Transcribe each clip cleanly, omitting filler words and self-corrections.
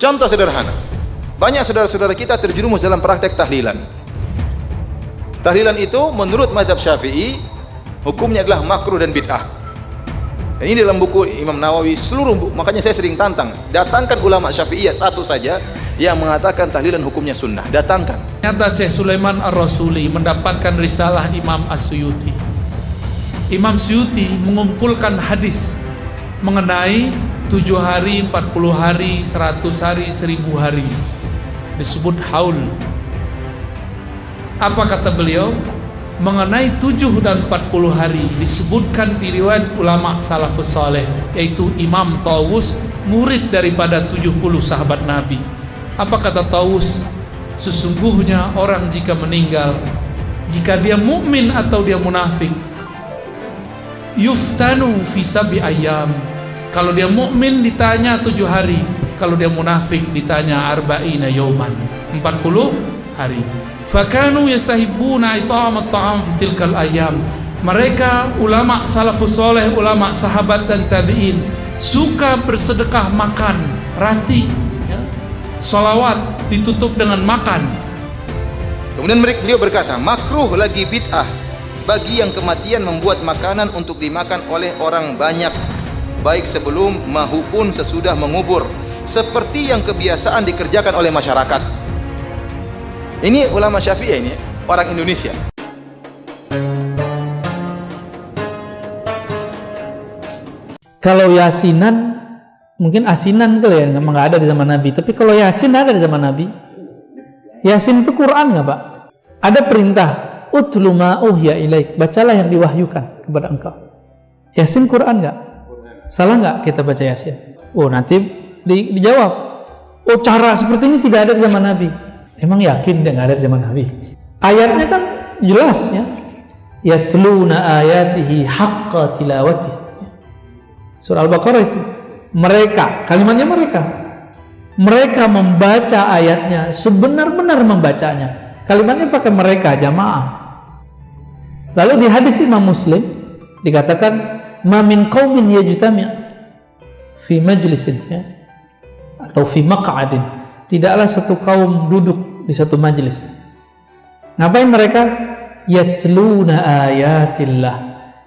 Contoh sederhana. Banyak saudara-saudara kita terjerumus dalam praktek tahlilan. Tahlilan itu menurut mazhab Syafi'i hukumnya adalah makruh dan bid'ah. Dan ini dalam buku Imam Nawawi makanya saya sering tantang, datangkan ulama Syafi'iyah satu saja yang mengatakan tahlilan hukumnya sunnah, datangkan. Ternyata Syekh Sulaiman Ar-Rasuli mendapatkan risalah Imam As-Suyuti. Imam Suyuti mengumpulkan hadis mengenai 7 hari, 40 hari, 100 hari, 1000 hari, disebut haul. Apa kata beliau? Mengenai 7 dan 40 hari disebutkan di riwayat ulama salafus saleh, yaitu Imam Tawus, murid daripada 70 sahabat Nabi. Apa kata Tawus? Sesungguhnya orang jika meninggal, jika dia mukmin atau dia munafik, yuftanu fi sab'i ayyam. Kalau dia mukmin ditanya 7 hari, kalau dia munafik ditanya arba'ina yauman, 40 hari. Fakanu yastahibbuna it'amat ta'am fi tilkal ayyam. Mereka ulama salafus saleh, ulama sahabat dan tabi'in suka bersedekah makan rati, ya. Salawat ditutup dengan makan. Kemudian beliau berkata, makruh lagi bid'ah bagi yang kematian membuat makanan untuk dimakan oleh orang banyak, baik sebelum maupun sesudah mengubur, seperti yang kebiasaan dikerjakan oleh masyarakat. Ini ulama Syafi'iyah, ini orang Indonesia. Kalau yasinan, mungkin asinan kali ya, memang nggak ada di zaman Nabi. Tapi kalau yasin ada di zaman Nabi. Yasin itu Quran nggak, Pak? Ada perintah, utlu ma uhiya ilaik, bacalah yang diwahyukan kepada engkau. Yasin Quran nggak? Salah nggak kita baca Yasin? Oh, nanti dijawab. Oh, cara seperti ini tidak ada di zaman Nabi. Emang yakin dia nggak ada di zaman Nabi? Ayatnya kan jelas, ya. Yatluna ayatihi haqqa tilawati. Surah Al-Baqarah itu. Mereka, kalimatnya mereka membaca ayatnya sebenar-benar membacanya. Kalimatnya pakai mereka, jamaah. Lalu di hadis Imam Muslim dikatakan, ma min qaumin yajtami' fi majlisin, ya, atau fi maq'adin. Tidaklah satu kaum duduk di satu majlis. Ngapain mereka? Yatluna ayatillah,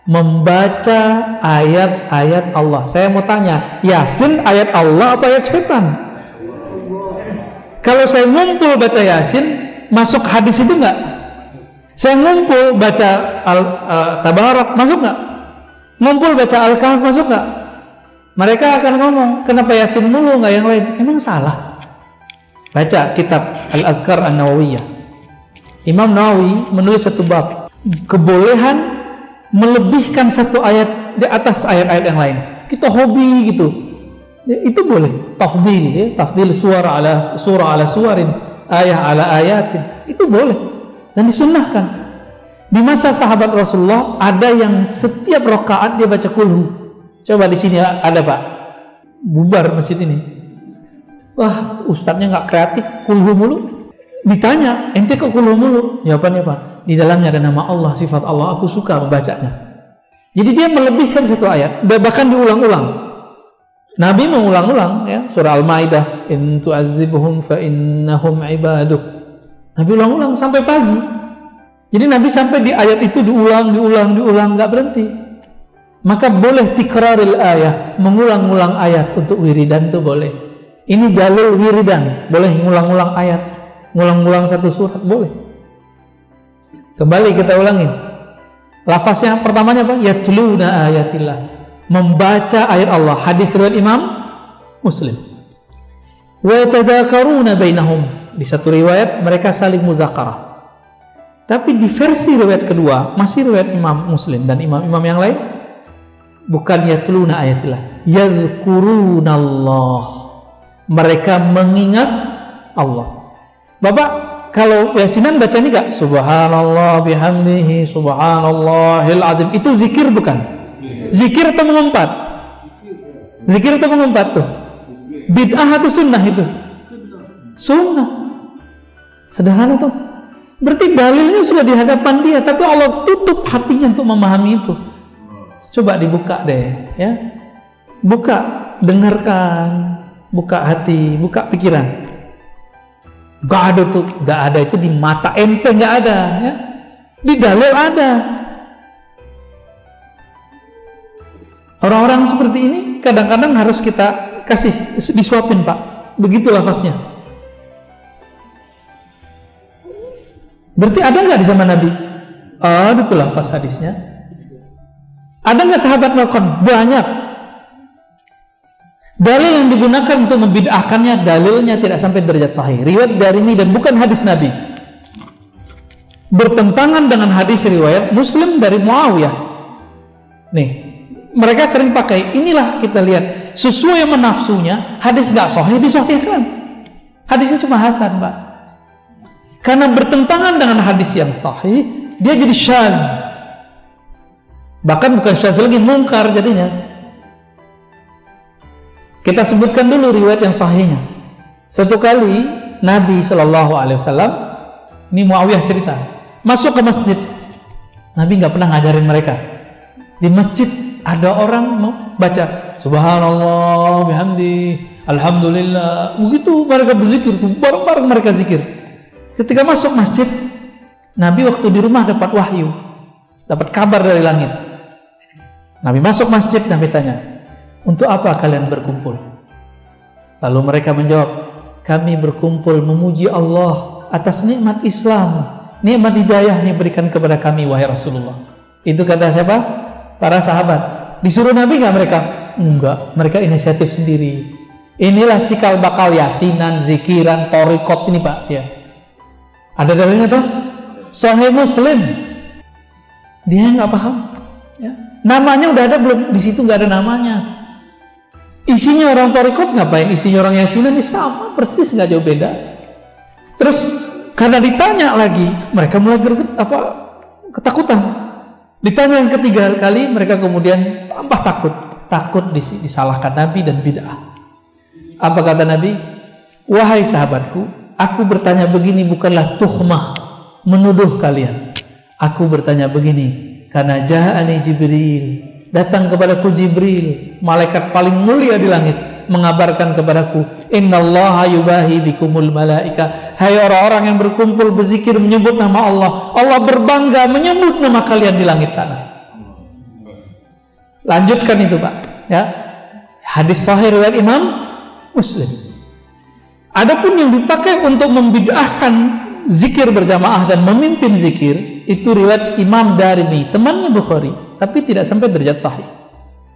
membaca ayat-ayat Allah. Saya mau tanya, Yasin ayat Allah apa ayat setan? Kalau saya ngumpul baca Yasin, masuk hadis itu enggak? Saya ngumpul baca Tabarak, masuk enggak? Ngumpul baca Al-Kahf, masuk enggak? Mereka akan ngomong, kenapa Yasin mulu enggak yang lain? Emang salah? Baca kitab Al-Azkar An-Nawawiyah. Imam Nawawi menulis satu bab, kebolehan melebihkan satu ayat di atas ayat-ayat yang lain. Kita hobi gitu, ya, itu boleh. Tafdil, ya, tafdil surah ala suwarin, ayat ala ayatin, itu boleh dan disunnahkan. Di masa sahabat Rasulullah ada yang setiap rakaat dia baca kulhu. Coba di sini ada, Pak, bubar masjid ini. Wah, ustadznya nggak kreatif, kulhu mulu. Ditanya, ente kok kulhu mulu? Jawabannya, Pak, di dalamnya ada nama Allah, sifat Allah, aku suka membacanya. Jadi dia melebihkan satu ayat, bahkan diulang-ulang. Nabi mengulang-ulang, ya, surah Al-Maidah, in tu'adzibhum fa innahum ibaduk. Nabi ulang-ulang sampai pagi. Jadi Nabi sampai di ayat itu diulang, nggak berhenti. Maka boleh tikraril ayat, mengulang-ulang ayat untuk wiridan itu boleh. Ini dalil wiridan, boleh ngulang-ulang ayat, ngulang-ulang satu surat, boleh. Kembali kita ulangin. Lafaznya pertamanya apa? Yatluna ayatillah, membaca ayat Allah. Hadis riwayat Imam Muslim. Wa yatadzakaruna bainahum, di satu riwayat mereka saling muzakarah. Tapi di versi riwayat kedua, masih riwayat Imam Muslim dan imam-imam yang lain, bukan yatluna ayatillah, yadhkurunallah, mereka mengingat Allah. Bapak, kalau yasinan baca ini gak? Subhanallah bihamdihi subhanallahil azim. Itu zikir bukan? Zikir atau mengumpat? Zikir atau mengumpat tuh? Bid'ah atau sunnah itu? Sunnah. Sederhana tuh. Berarti dalilnya sudah di hadapan dia, tapi Allah tutup hatinya untuk memahami itu. Coba dibuka deh, ya. Buka, dengarkan buka hati, buka pikiran. Gak ada tuh, gak ada itu di mata ente, gak ada ya. Di dalil ada. Orang-orang seperti ini kadang-kadang harus kita kasih disuapin, Pak. Begitu lafaznya. Berarti ada nggak di zaman Nabi? Ada tuh lafaz hadisnya. Ada nggak sahabat melakukan? Banyak. Dalil yang digunakan untuk membid'ahkannya, dalilnya tidak sampai derajat sahih. Riwayat Darimi dan bukan hadis Nabi. Bertentangan dengan hadis riwayat Muslim dari Muawiyah. Nih, mereka sering pakai, inilah kita lihat sesuai yang menafsunya, hadis nggak sahih disahihkan. Hadisnya cuma hasan, Pak. Karena bertentangan dengan hadis yang sahih, dia jadi syadz. Bahkan bukan syadz lagi, mungkar jadinya. Kita sebutkan dulu riwayat yang sahihnya. Satu kali Nabi SAW, ini Muawiyah cerita, masuk ke masjid. Nabi nggak pernah ngajarin mereka. Di masjid ada orang baca Subhanallah, bihamdi, Alhamdulillah. Begitu mereka berzikir tuh, bareng-bareng mereka zikir. Ketika masuk masjid, Nabi waktu di rumah dapat wahyu, dapat kabar dari langit. Nabi masuk masjid, Nabi tanya, untuk apa kalian berkumpul? Lalu mereka menjawab, kami berkumpul memuji Allah atas nikmat Islam, nikmat hidayah yang diberikan kepada kami, wahai Rasulullah. Itu kata siapa? Para sahabat. Disuruh Nabi nggak mereka? Enggak, mereka inisiatif sendiri. Inilah cikal bakal yasinan, zikiran, thariqat ini, Pak. Ya. Ada dalilnya tuh? Sahih Muslim. Dia nggak paham. Ya. Namanya udah ada belum? Di situ nggak ada namanya. Isinya orang thariqat ngapain? Isinya orang yasinan ini sama persis, nggak jauh beda. Terus karena ditanya lagi, mereka mulai ketakutan. Ditanya yang ketiga kali, mereka kemudian tambah takut disalahkan Nabi dan bid'ah. Apa kata Nabi? Wahai sahabatku, aku bertanya begini bukanlah tuhmah, menuduh kalian. Aku bertanya begini karena ja'ani Jibril, datang kepadaku Jibril, malaikat paling mulia di langit, mengabarkan kepadaku, innallaha yubahi bikumul malaika. Hai orang-orang yang berkumpul berzikir menyebut nama Allah, Allah berbangga menyebut nama kalian di langit sana. Lanjutkan itu, Pak, ya. Hadis sahih riwayat Imam Muslim. Adapun yang dipakai untuk membid'ahkan zikir berjamaah dan memimpin zikir, itu riwayat Imam Darimi, temannya Bukhari, tapi tidak sampai derajat sahih.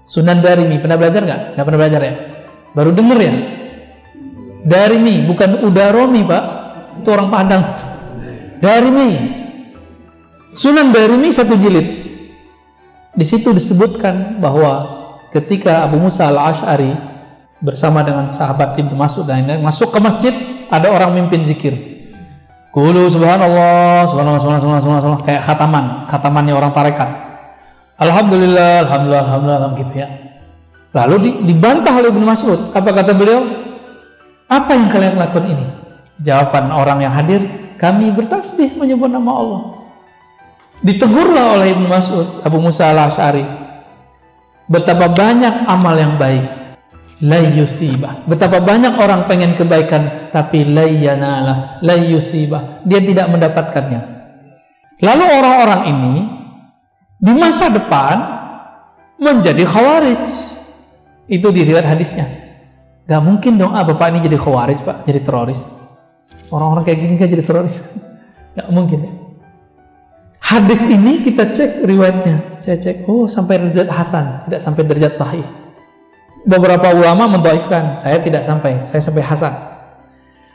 Sunan Darimi, pernah belajar nggak? Nggak pernah belajar ya? Baru denger ya? Darimi, bukan Udaromi, Pak. Itu orang Padang. Darimi. Sunan Darimi 1 jilid. Di situ disebutkan bahwa ketika Abu Musa al-Ash'ari bersama dengan sahabat Ibnu Mas'ud dan lain-lain masuk ke masjid, ada orang mimpin zikir. Qulu subhanallah, subhanallah, subhanallah, subhanallah, kayak khatamannya orang tarekat. Alhamdulillah, alhamdulillah, alhamdulillah, gitu ya. Lalu dibantah oleh Ibnu Mas'ud. Apa kata beliau? Apa yang kalian lakukan ini? Jawaban orang yang hadir, kami bertasbih menyebut nama Allah. Ditegurlah oleh Ibnu Mas'ud, Abu Musa al-Ash'ari, betapa banyak amal yang baik, la yusibah. Betapa banyak orang pengen kebaikan, tapi la yanalah, la yusibah, dia tidak mendapatkannya. Lalu orang-orang ini di masa depan menjadi khawarij. Itu diriwayat hadisnya. Gak mungkin dong, bapak ini jadi khawarij, Pak, jadi teroris. Orang-orang kayak gini kan jadi teroris. Gak mungkin ya. Hadis ini kita cek riwayatnya. Saya cek, oh sampai derajat hasan, tidak sampai derajat sahih. Beberapa ulama mendhaifkan, saya tidak sampai, saya sampai hasan.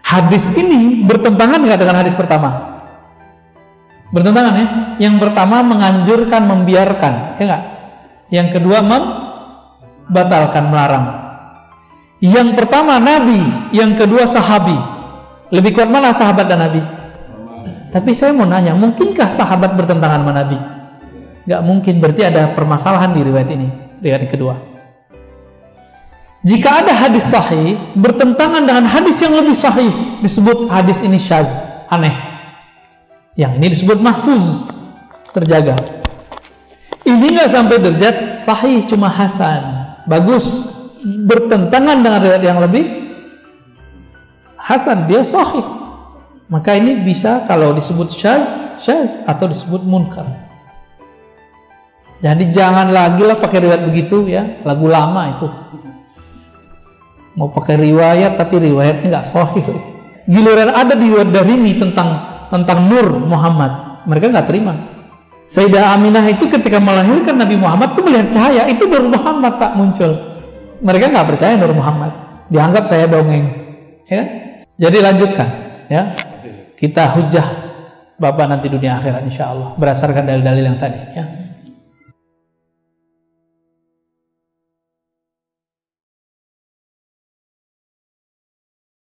Hadis ini bertentangan nggak dengan hadis pertama? Bertentangan ya. Yang pertama menganjurkan, membiarkan, ya nggak? Yang kedua membatalkan, melarang. Yang pertama Nabi, yang kedua sahabi. Lebih kuat mana sahabat dan Nabi? Tapi saya mau nanya, mungkinkah sahabat bertentangan sama Nabi? Nggak mungkin, berarti ada permasalahan di riwayat ini, riwayat kedua. Jika ada hadis sahih bertentangan dengan hadis yang lebih sahih, disebut hadis ini syadz, aneh. Yang ini disebut mahfuz, terjaga. Ini nggak sampai derajat sahih, cuma hasan, bagus. Bertentangan dengan riwayat yang lebih hasan, dia sahih. Maka ini bisa kalau disebut syaz atau disebut munkar. Jadi jangan lagi lah pakai riwayat begitu ya, lagu lama itu. Mau pakai riwayat tapi riwayatnya nggak sahih. Giliran ada di riwayat Darimi tentang Nur Muhammad, mereka nggak terima. Sayyidah Aminah itu ketika melahirkan Nabi Muhammad itu melihat cahaya, itu Nur Muhammad tak muncul. Mereka nggak percaya Nur Muhammad, dianggap saya dongeng, ya. Jadi lanjutkan, ya. Kita hujah Bapak nanti dunia akhirat insya Allah berdasarkan dalil-dalil yang tadi, ya.